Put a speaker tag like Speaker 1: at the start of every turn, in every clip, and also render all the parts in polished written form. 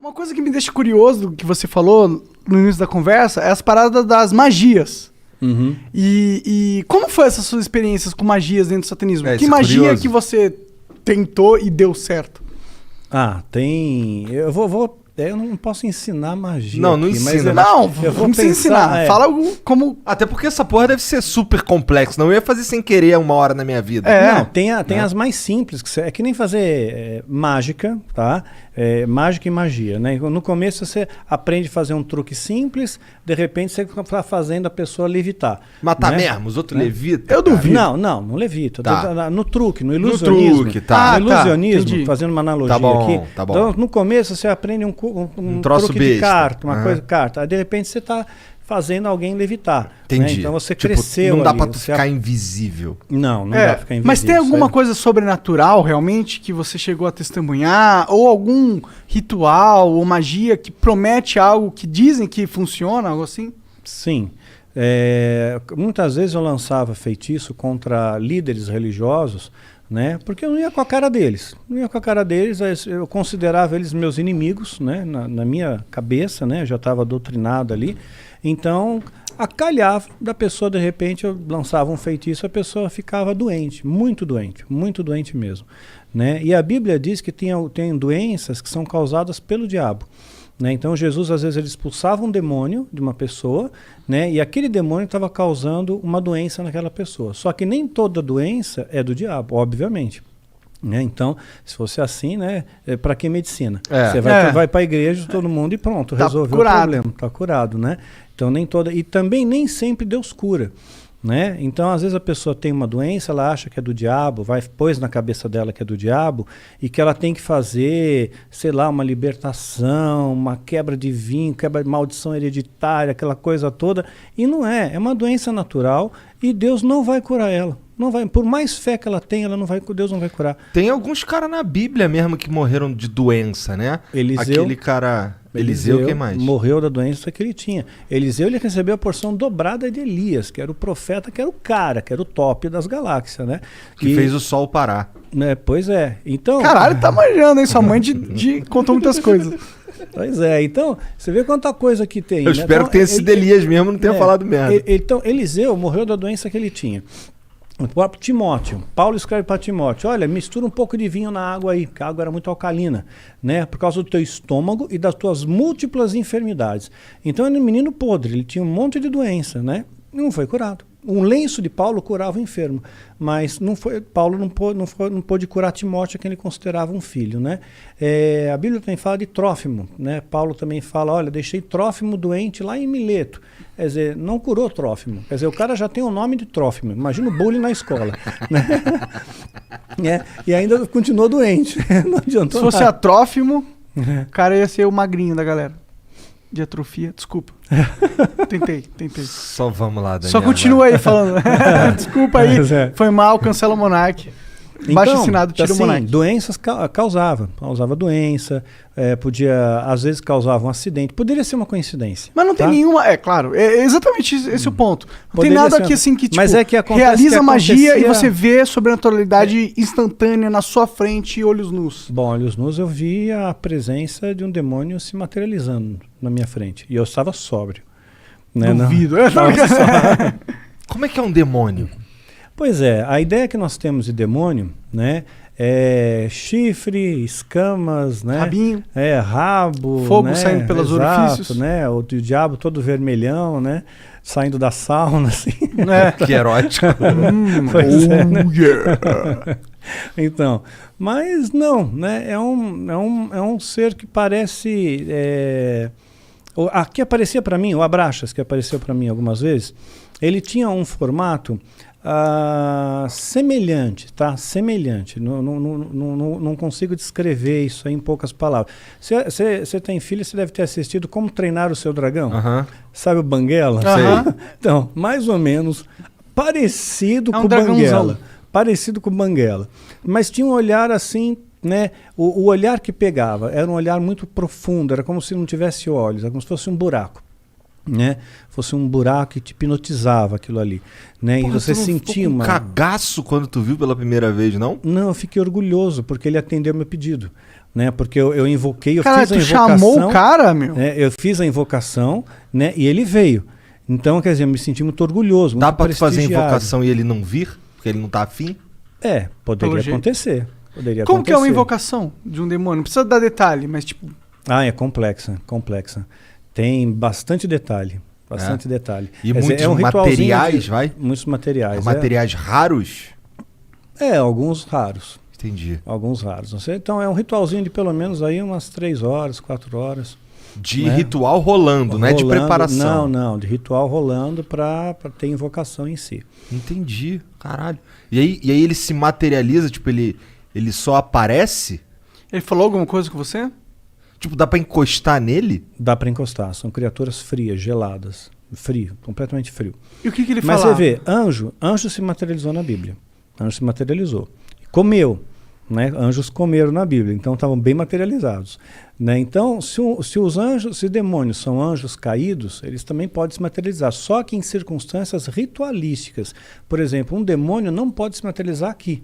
Speaker 1: Uma coisa que me deixa curioso do que você falou no início da conversa é as paradas das magias.
Speaker 2: Uhum.
Speaker 1: E como foi essas suas experiências com magias dentro do satanismo? Que
Speaker 3: isso é
Speaker 1: magia
Speaker 3: curioso.
Speaker 1: que você tentou e deu certo?
Speaker 2: Tem. Eu não posso ensinar magia.
Speaker 3: Não, não
Speaker 2: aqui, mas
Speaker 3: ensina.
Speaker 1: Não,
Speaker 2: eu vou
Speaker 1: não precisa
Speaker 2: pensar,
Speaker 1: ensinar.
Speaker 2: é.
Speaker 1: Fala algo como...
Speaker 3: Até porque essa porra deve ser super complexa. Não eu ia fazer sem querer uma hora na minha vida.
Speaker 2: Não, tem as mais simples, é que nem fazer mágica, tá? Mágica e magia, né? No começo você aprende a fazer um truque simples, de repente você está fazendo a pessoa levitar.
Speaker 3: Matar
Speaker 2: né?
Speaker 3: mesmo, os outros levitam.
Speaker 1: Eu duvido.
Speaker 2: Não levita.
Speaker 3: Tá.
Speaker 2: No truque, no ilusionismo.
Speaker 3: truque, tá.
Speaker 2: No ilusionismo,
Speaker 1: entendi.
Speaker 2: fazendo uma analogia
Speaker 3: Tá bom,
Speaker 2: aqui.
Speaker 3: tá bom.
Speaker 2: Então, no começo você aprende um
Speaker 3: troço
Speaker 2: truque de
Speaker 3: besta.
Speaker 2: carta, uma
Speaker 3: Aham.
Speaker 2: coisa de carta. Aí de repente você está fazendo alguém levitar. Né?
Speaker 3: Entendi.
Speaker 2: Então você
Speaker 3: Tipo,
Speaker 2: cresceu.
Speaker 3: não dá
Speaker 2: ali,
Speaker 3: pra tu
Speaker 2: você
Speaker 3: ficar invisível.
Speaker 2: Não dá pra ficar invisível.
Speaker 1: Mas tem alguma
Speaker 2: isso aí-
Speaker 1: coisa sobrenatural realmente que você chegou a testemunhar? Ou algum ritual ou magia que promete algo que dizem que funciona, algo assim?
Speaker 2: Sim. Muitas vezes eu lançava feitiço contra líderes religiosos, né? Porque eu não ia com a cara deles. Não ia com a cara deles, eu considerava eles meus inimigos, né? Na minha cabeça, né? Eu já estava doutrinado ali. Então, acalhava da pessoa, de repente, eu lançava um feitiço, a pessoa ficava doente muito doente mesmo. Né? E a Bíblia diz que tem doenças que são causadas pelo diabo. Né? Então Jesus às vezes ele expulsava um demônio de uma pessoa, né? E aquele demônio estava causando uma doença naquela pessoa. Só que nem toda doença é do diabo, obviamente. Né? Então, se fosse assim, né? Para que medicina? Você vai para a igreja, todo mundo e pronto,
Speaker 1: Tá
Speaker 2: resolveu
Speaker 1: curado.
Speaker 2: o problema, está curado. Né? Então nem toda. E também nem sempre Deus cura. Né? Então, às vezes a pessoa tem uma doença, ela acha que é do diabo, pôs na cabeça dela que é do diabo e que ela tem que fazer, sei lá, uma libertação, uma quebra de vinho, quebra de maldição hereditária, aquela coisa toda. E não é uma doença natural e Deus não vai curar ela. Não vai, por mais fé que ela tenha, Deus não vai curar.
Speaker 3: Tem alguns caras na Bíblia mesmo que morreram de doença, né?
Speaker 2: Eliseu.
Speaker 3: Aquele cara... Eliseu, quem mais?
Speaker 2: Morreu da doença que ele tinha. Eliseu ele recebeu a porção dobrada de Elias, que era o profeta, que era o cara, que era o top das galáxias, né?
Speaker 3: Que fez o sol parar.
Speaker 2: Né, pois é. Então,
Speaker 1: Caralho, tá manjando, hein? Sua mãe contou muitas coisas.
Speaker 2: pois é. Então, você vê quanta coisa que tem.
Speaker 3: Eu espero que tenha sido Elias mesmo, não tenha falado merda.
Speaker 2: Então, Eliseu morreu da doença que ele tinha. O próprio Timóteo, Paulo escreve para Timóteo, olha, mistura um pouco de vinho na água aí, porque a água era muito alcalina, né? Por causa do teu estômago e das tuas múltiplas enfermidades. Então ele era um menino podre, ele tinha um monte de doença, né? E não foi curado. Um lenço de Paulo curava o enfermo, mas Paulo não pôde curar Timóteo, que ele considerava um filho, né? A Bíblia também fala de Trófimo, né? Paulo também fala, olha, deixei Trófimo doente lá em Mileto. Quer dizer, não curou Trófimo. Quer dizer, o cara já tem o nome de Trófimo. Imagina o bullying na escola. Né? E ainda continuou doente. Não adiantou
Speaker 1: Se fosse
Speaker 2: nada.
Speaker 1: atrófimo, o cara ia ser o magrinho da galera. De atrofia, desculpa. Tentei.
Speaker 3: Só vamos lá, Daniel.
Speaker 1: Só continua aí falando. Desculpa aí,
Speaker 2: Mas é.
Speaker 1: foi mal, cancela o Monark. Baixo assinado, tira o Monark.
Speaker 2: Doenças causava doença, podia, às vezes causava um acidente, poderia ser uma coincidência.
Speaker 1: Mas não tem
Speaker 2: tá?
Speaker 1: nenhuma, claro, é exatamente esse o ponto. Não
Speaker 2: Poderia
Speaker 1: tem nada
Speaker 2: ser
Speaker 1: aqui
Speaker 2: uma-
Speaker 1: assim que, tipo,
Speaker 2: Mas é que acontece
Speaker 1: realiza
Speaker 2: que
Speaker 1: magia e
Speaker 2: acontecia-
Speaker 1: você vê sobrenaturalidade instantânea na sua frente, olhos nus.
Speaker 2: Bom, olhos nus eu vi a presença de um demônio se materializando na minha frente, e eu estava sóbrio. Né?
Speaker 1: Duvido.
Speaker 2: Estava sóbrio.
Speaker 3: Como é que é um demônio?
Speaker 2: Pois é, a ideia que nós temos de demônio, né, é chifre, escamas, né,
Speaker 1: Rabinho.
Speaker 2: rabo,
Speaker 1: Fogo
Speaker 2: né,
Speaker 1: saindo pelos
Speaker 2: exato,
Speaker 1: orifícios.
Speaker 2: né, o diabo todo vermelhão, né, saindo da sauna, assim.
Speaker 3: Que erótico.
Speaker 2: Pois é, né?
Speaker 1: Yeah.
Speaker 2: Então, mas não, né, é um ser que parece... que aparecia para mim, o Abraxas, que apareceu para mim algumas vezes, ele tinha um formato semelhante, tá? Semelhante. Não consigo descrever isso aí em poucas palavras. Você tem filho, você deve ter assistido Como Treinar o Seu Dragão.
Speaker 3: Aham.
Speaker 2: Sabe o Banguela?
Speaker 1: Aham.
Speaker 2: Então, mais ou menos parecido
Speaker 1: É um
Speaker 2: com o
Speaker 1: dragãozão.
Speaker 2: Banguela. Parecido com o Banguela. Mas tinha um olhar assim, né? O olhar que pegava era um olhar muito profundo, era como se não tivesse olhos, era como se fosse um buraco. Né? Fosse um buraco que te hipnotizava aquilo ali, né?
Speaker 3: Porra,
Speaker 2: e você
Speaker 3: tu não
Speaker 2: sentia
Speaker 3: ficou com
Speaker 2: uma...
Speaker 3: cagaço quando tu viu pela primeira vez, não?
Speaker 2: Não, eu fiquei orgulhoso porque ele atendeu meu pedido. né? Porque eu invoquei, eu
Speaker 1: Cara,
Speaker 2: fiz a
Speaker 1: tu
Speaker 2: invocação.
Speaker 1: chamou o cara, meu?
Speaker 2: Eu fiz a invocação, né? E ele veio. Então, quer dizer, eu me senti muito orgulhoso,
Speaker 3: Dá
Speaker 2: muito
Speaker 3: pra tu fazer
Speaker 2: prestigiado.
Speaker 3: invocação e ele não vir? Porque ele não tá afim?
Speaker 2: Poderia
Speaker 1: Pelo jeito.
Speaker 2: acontecer. Poderia
Speaker 1: Como que é uma
Speaker 2: acontecer.
Speaker 1: invocação de um demônio? Não precisa dar detalhe, mas tipo...
Speaker 2: É complexa. Tem bastante detalhe. Bastante detalhe.
Speaker 3: E
Speaker 2: Quer dizer,
Speaker 3: muitos
Speaker 2: ritualzinho
Speaker 3: materiais, vai?
Speaker 2: Muitos materiais.
Speaker 3: Materiais raros?
Speaker 2: Alguns raros.
Speaker 3: Entendi.
Speaker 2: Alguns raros. Então é um ritualzinho de pelo menos aí umas 3 horas, 4 horas.
Speaker 3: De
Speaker 2: né?
Speaker 3: ritual rolando, não é de preparação.
Speaker 2: Não, de ritual rolando para ter invocação em si.
Speaker 3: Entendi, caralho. E aí ele se materializa, tipo, ele só aparece?
Speaker 1: Ele falou alguma coisa com você?
Speaker 3: Tipo, dá pra encostar nele?
Speaker 2: Dá para encostar, são criaturas frias, geladas. Frio, completamente frio.
Speaker 1: E o que ele
Speaker 2: Mas
Speaker 1: falava?
Speaker 2: você vê, anjo se materializou na Bíblia. Anjo se materializou. Comeu. Né? Anjos comeram na Bíblia, então estavam bem materializados. Né? Então, se os demônios são anjos caídos, eles também podem se materializar, só que em circunstâncias ritualísticas. Por exemplo, um demônio não pode se materializar aqui.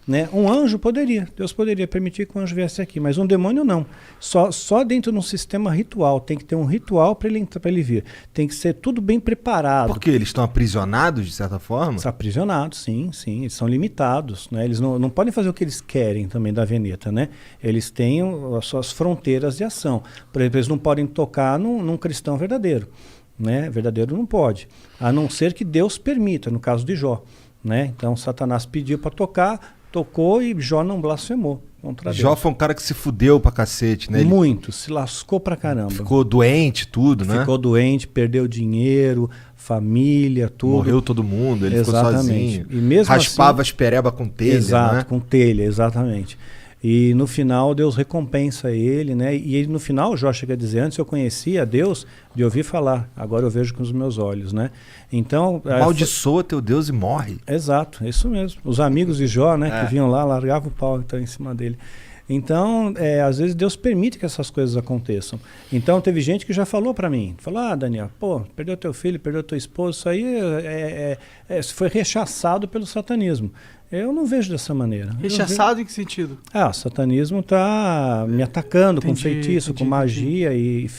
Speaker 2: Né? Um anjo poderia, Deus poderia permitir que um anjo viesse aqui, mas um demônio não. Só dentro de um sistema ritual, tem que ter um ritual para ele vir. Tem que ser tudo bem preparado.
Speaker 3: Porque eles estão aprisionados, de certa forma?
Speaker 2: Estão aprisionados, sim, eles são limitados. Né? Eles não podem fazer o que eles querem também da Veneta. Né? Eles têm as suas fronteiras de ação. Por exemplo, eles não podem tocar num cristão verdadeiro. Né? Verdadeiro não pode, a não ser que Deus permita, no caso de Jó. Né? Então Satanás pediu para tocar, tocou e Jó não blasfemou contra Deus.
Speaker 3: Jó foi um cara que se fudeu pra cacete, né?
Speaker 2: Muito, se lascou pra caramba.
Speaker 3: Ficou doente, tudo, né?
Speaker 2: Ficou doente, perdeu dinheiro, família, tudo.
Speaker 3: Morreu todo mundo, ele ficou sozinho.
Speaker 2: E mesmo
Speaker 3: raspava
Speaker 2: assim,
Speaker 3: as pereba com telha,
Speaker 2: exato,
Speaker 3: né?
Speaker 2: com telha, exatamente. E no final Deus recompensa ele, né? E ele, no final, Jó chega a dizer, antes eu conhecia Deus de ouvir falar, agora eu vejo com os meus olhos, né? Então...
Speaker 3: Amaldiçoa teu Deus e morre.
Speaker 2: Exato, é isso mesmo. Os amigos de Jó, né, que vinham lá, largavam o pau que estava em cima dele. Então, às vezes Deus permite que essas coisas aconteçam. Então, teve gente que já falou para mim, falou, Daniel, perdeu teu filho, perdeu tua esposa, isso aí foi rechaçado pelo satanismo. Eu não vejo dessa maneira.
Speaker 1: Rechaçado em que sentido?
Speaker 2: O satanismo está me atacando com
Speaker 1: Entendi,
Speaker 2: feitiço, com magia e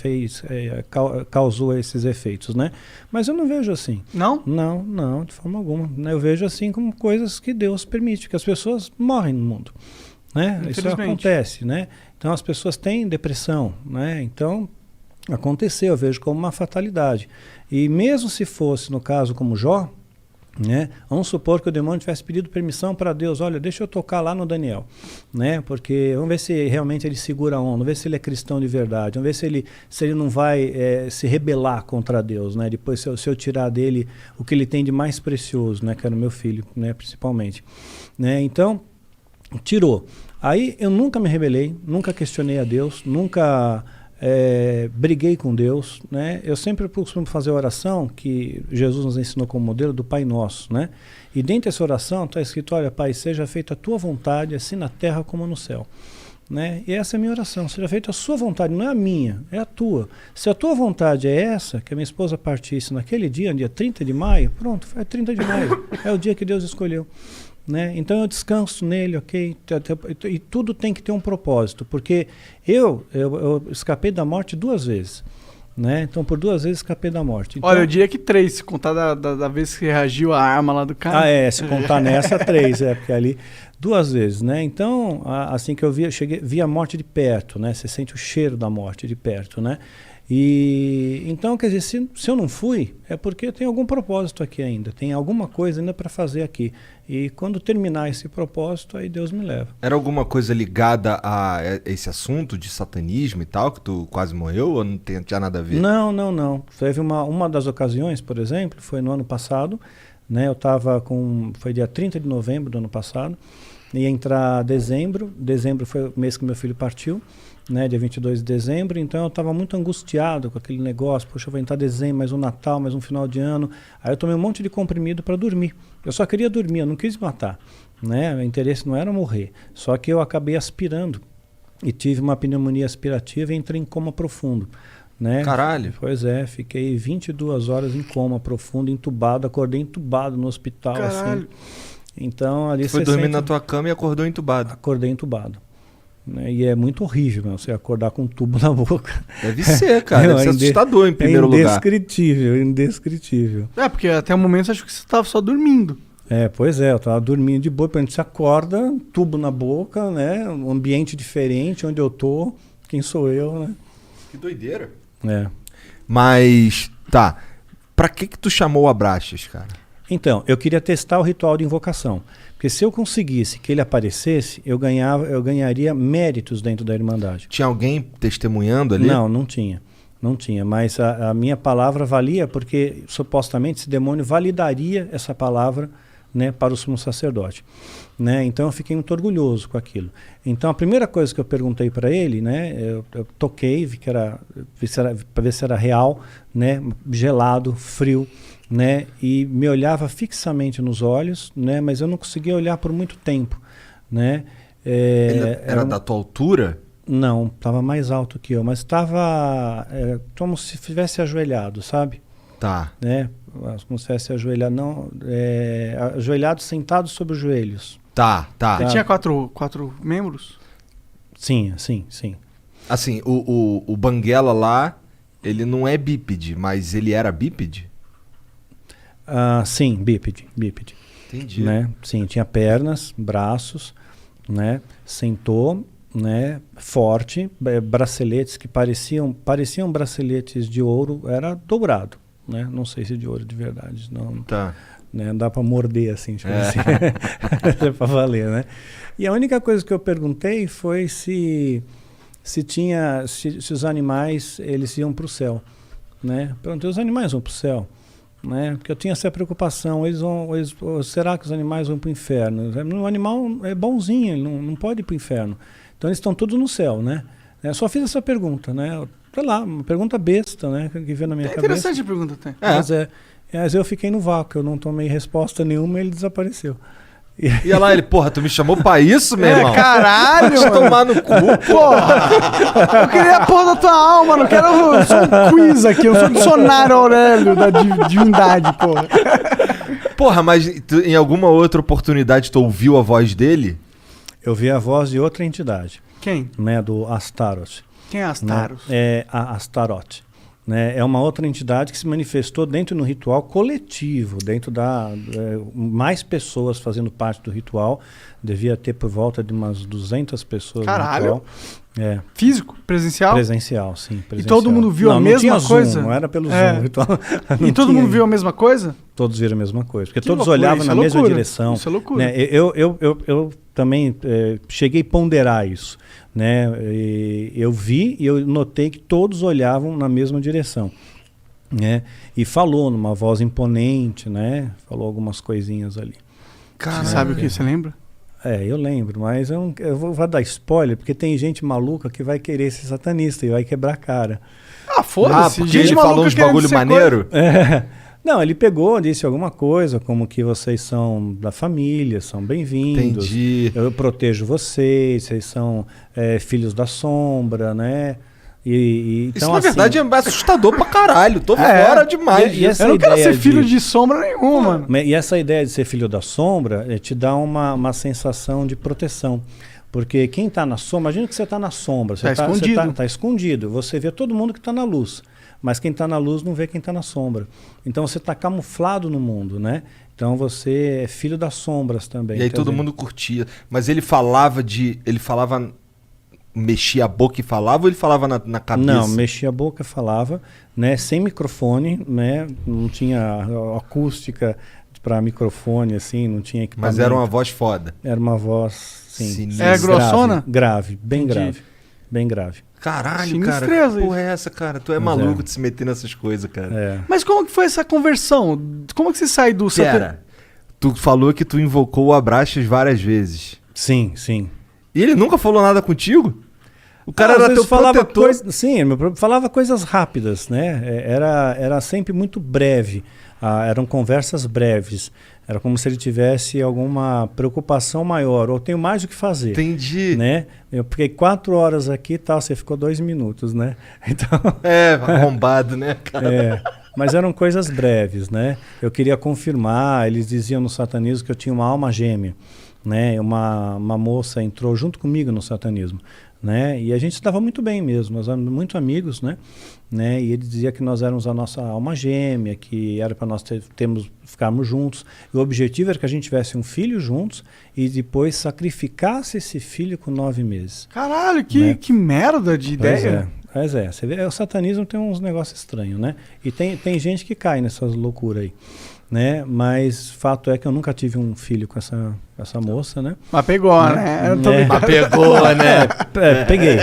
Speaker 2: causou esses efeitos, né? Mas eu não vejo assim.
Speaker 1: Não?
Speaker 2: Não, de forma alguma. Eu vejo assim como coisas que Deus permite, que as pessoas morrem no mundo. Né? Isso acontece, né? Então as pessoas têm depressão, né? Então aconteceu, eu vejo como uma fatalidade. E mesmo se fosse no caso como Jó, né? Vamos supor que o demônio tivesse pedido permissão para Deus, olha, deixa eu tocar lá no Daniel, né? Porque vamos ver se realmente ele segura a onda, vamos ver se ele é cristão de verdade, vamos ver se ele não vai se rebelar contra Deus, né? Depois se eu tirar dele o que ele tem de mais precioso, né? Que era o meu filho, né? Principalmente, né? Então tirou. Aí eu nunca me rebelei, nunca questionei a Deus, nunca briguei com Deus, né? Eu sempre costumo fazer a oração que Jesus nos ensinou como modelo do Pai Nosso, né? E dentro dessa oração está escrito, olha, Pai, seja feita a tua vontade, assim na terra como no céu. Né? E essa é a minha oração, seja feita a sua vontade, não é a minha, é a tua. Se a tua vontade é essa, que a minha esposa partisse naquele dia 30 de maio, pronto, é 30 de maio, é o dia que Deus escolheu. Né? Então eu descanso nele, ok? E tudo tem que ter um propósito, porque eu escapei da morte 2 vezes. Né? Então por 2 vezes escapei da morte. Então,
Speaker 1: olha, eu diria que 3, se contar da vez que reagiu a arma lá do cara.
Speaker 2: Se contar nessa 3, porque ali 2 vezes, né? Então, assim que eu vi a morte de perto, né? Você sente o cheiro da morte de perto, né? E então, quer dizer, se eu não fui, é porque tem algum propósito aqui ainda, tem alguma coisa ainda para fazer aqui. E quando terminar esse propósito, aí Deus me leva.
Speaker 3: Era alguma coisa ligada a esse assunto de satanismo e tal, que tu quase morreu, ou não tinha nada a ver?
Speaker 2: Não. Teve uma das ocasiões, por exemplo, foi no ano passado, né? Foi dia 30 de novembro do ano passado, ia entrar dezembro foi o mês que meu filho partiu, né, dia 22 de dezembro, então eu estava muito angustiado com aquele negócio, poxa, vai entrar dezembro, mais um Natal, mais um final de ano, aí eu tomei um monte de comprimido para dormir, eu só queria dormir, eu não quis matar, né, o interesse não era morrer, só que eu acabei aspirando e tive uma pneumonia aspirativa e entrei em coma profundo, né.
Speaker 3: Caralho!
Speaker 2: Pois é, fiquei 22 horas em coma profundo, entubado, acordei entubado no hospital.
Speaker 1: Caralho!
Speaker 2: Assim. Então ali
Speaker 3: tu foi dormir na tua cama e acordou entubado.
Speaker 2: Acordei entubado. né? E é muito horrível, né? Você acordar com um tubo na boca.
Speaker 3: Deve ser, cara. Deve ser assustador em primeiro lugar.
Speaker 2: Indescritível, indescritível.
Speaker 1: Porque até o momento eu acho que você tava só dormindo.
Speaker 2: Pois é, eu tava dormindo de boa, quando você acorda, tubo na boca, né? Um ambiente diferente, onde eu tô, quem sou eu, né?
Speaker 3: Que doideira.
Speaker 2: É.
Speaker 3: Mas, tá. Pra que tu chamou o Abraxas, cara?
Speaker 2: Então, eu queria testar o ritual de invocação. Porque se eu conseguisse que ele aparecesse, eu ganharia méritos dentro da Irmandade.
Speaker 3: Tinha alguém testemunhando ali?
Speaker 2: Não, não tinha. Não tinha, mas a minha palavra valia porque, supostamente, esse demônio validaria essa palavra, né, para o sumo sacerdote. Né? Então eu fiquei muito orgulhoso com aquilo. Então a primeira coisa que eu perguntei para ele, né, eu toquei, vi para ver se era real, né, gelado, frio, né, e me olhava fixamente nos olhos, né, mas eu não conseguia olhar por muito tempo, né.
Speaker 3: Ele era da tua altura?
Speaker 2: Não, estava mais alto que eu, mas estava como se estivesse ajoelhado, sabe?
Speaker 3: Tá.
Speaker 2: Né? Como se estivesse ajoelhado, não, ajoelhado, sentado sobre os joelhos.
Speaker 3: Tá.
Speaker 1: Ele tinha quatro membros?
Speaker 2: Sim.
Speaker 3: Assim, o Banguela lá, ele não é bípede, mas ele era bípede?
Speaker 2: Sim, bípede.
Speaker 3: Entendi.
Speaker 2: Né? Sim, tinha pernas, braços, né? Sentou, né? Forte, braceletes que pareciam braceletes de ouro, era dourado, né? Não sei se de ouro de verdade, não. Tá. Né? Dá para morder assim, tipo assim. É para valer, né? E a única coisa que eu perguntei foi se os animais eles iam para o céu, né? Perguntei, os animais vão para o céu, né? Porque eu tinha essa preocupação, será que os animais vão para o inferno? O animal é bonzinho, ele não pode ir para o inferno. Então eles estão todos no céu, né? Eu só fiz essa pergunta, né? Sei lá, uma pergunta besta, né? Que veio na minha cabeça.
Speaker 1: Interessante a pergunta até.
Speaker 2: Mas eu fiquei no vácuo, eu não tomei resposta nenhuma e ele desapareceu.
Speaker 3: E olha lá, ele, porra, tu me chamou pra isso, meu irmão?
Speaker 1: Caralho!
Speaker 3: Deixa eu tomar no cu,
Speaker 1: porra! Eu queria a porra da tua alma, não quero só um quiz aqui, eu sou o dicionário Aurélio da divindade, porra.
Speaker 3: Porra, mas em alguma outra oportunidade tu ouviu a voz dele?
Speaker 2: Eu vi a voz de outra entidade.
Speaker 1: Quem?
Speaker 2: Né, do Astaroth.
Speaker 1: Quem é Astaroth?
Speaker 2: Né? É a Astaroth. Né? É uma outra entidade que se manifestou dentro do ritual coletivo, dentro mais pessoas fazendo parte do ritual. Devia ter por volta de umas 200 pessoas.
Speaker 1: Caralho!
Speaker 2: No ritual.
Speaker 1: Físico? Presencial?
Speaker 2: Presencial, sim. Presencial.
Speaker 1: E todo mundo viu a mesma coisa?
Speaker 2: Zoom, não era pelo Zoom. Ritual.
Speaker 1: E todo mundo viu a mesma coisa?
Speaker 2: Todos viram a mesma coisa. Porque
Speaker 1: que
Speaker 2: todos
Speaker 1: loucura,
Speaker 2: olhavam na mesma direção.
Speaker 1: Isso é loucura.
Speaker 2: Né? Eu também cheguei a ponderar isso. Né? Eu vi e eu notei que todos olhavam na mesma direção. Né? E falou numa voz imponente, né? Falou algumas coisinhas ali.
Speaker 1: Você sabe o que? Você lembra?
Speaker 2: Eu lembro, mas eu vou dar spoiler, porque tem gente maluca que vai querer ser satanista e vai quebrar a cara.
Speaker 1: Foda-se.
Speaker 3: Porque ele falou uns bagulho maneiro?
Speaker 2: Não, ele pegou, disse alguma coisa, como que vocês são da família, são bem-vindos.
Speaker 3: Entendi.
Speaker 2: Eu protejo vocês são filhos da sombra, né? Então,
Speaker 3: isso, na verdade, é assustador pra caralho. Tô fora demais.
Speaker 1: Eu não quero ser filho de sombra nenhuma, mano.
Speaker 2: E essa ideia de ser filho da sombra te dá uma sensação de proteção. Porque quem está na sombra, imagina que você está na sombra, você está escondido, você vê todo mundo que está na luz. Mas quem está na luz não vê quem está na sombra. Então você está camuflado no mundo, né? Então você é filho das sombras também.
Speaker 3: E aí todo mundo curtia. Mas ele falava mexia a boca e falava ou ele falava na cabeça?
Speaker 2: Não, mexia a boca e falava, né? Sem microfone, né? Não tinha acústica para microfone, assim, não tinha equipamento.
Speaker 3: Mas era uma voz foda.
Speaker 2: Era uma voz, sim.
Speaker 1: É grossona?
Speaker 2: Grave, bem grave. Bem grave.
Speaker 3: Caralho, cara, que porra é essa, cara? Tu é maluco de se meter nessas coisas, cara.
Speaker 1: Mas como que foi essa conversão? Como que você sai do...
Speaker 3: Tu falou que tu invocou o Abraxas várias vezes.
Speaker 2: Sim.
Speaker 3: E ele nunca falou nada contigo? O cara era teu protetor.
Speaker 2: Falava coisas rápidas, né? Era sempre muito breve. Eram conversas breves. Era como se ele tivesse alguma preocupação maior. Ou tenho mais o que fazer.
Speaker 3: Entendi.
Speaker 2: Né? Eu fiquei 4 horas aqui e tal, você ficou 2 minutos, né? Então,
Speaker 3: arrombado, né, cara?
Speaker 2: Mas eram coisas breves, né? Eu queria confirmar, eles diziam no satanismo que eu tinha uma alma gêmea. né? Uma moça entrou junto comigo no satanismo, né? E a gente se dava muito bem mesmo, nós éramos muito amigos, né? E ele dizia que nós éramos a nossa alma gêmea, que era para nós ficarmos juntos. E o objetivo era que a gente tivesse um filho juntos e depois sacrificasse esse filho com 9 meses.
Speaker 1: Caralho,
Speaker 2: Né?
Speaker 1: que merda de ideia.
Speaker 2: Pois é, você vê, o satanismo tem uns negócios estranhos, né? E tem gente que cai nessas loucuras aí, né? Mas fato é que eu nunca tive um filho com essa moça, né?
Speaker 1: Mas pegou, né? Eu tô
Speaker 3: Mas
Speaker 1: brincando.
Speaker 3: pegou, né?
Speaker 2: Peguei.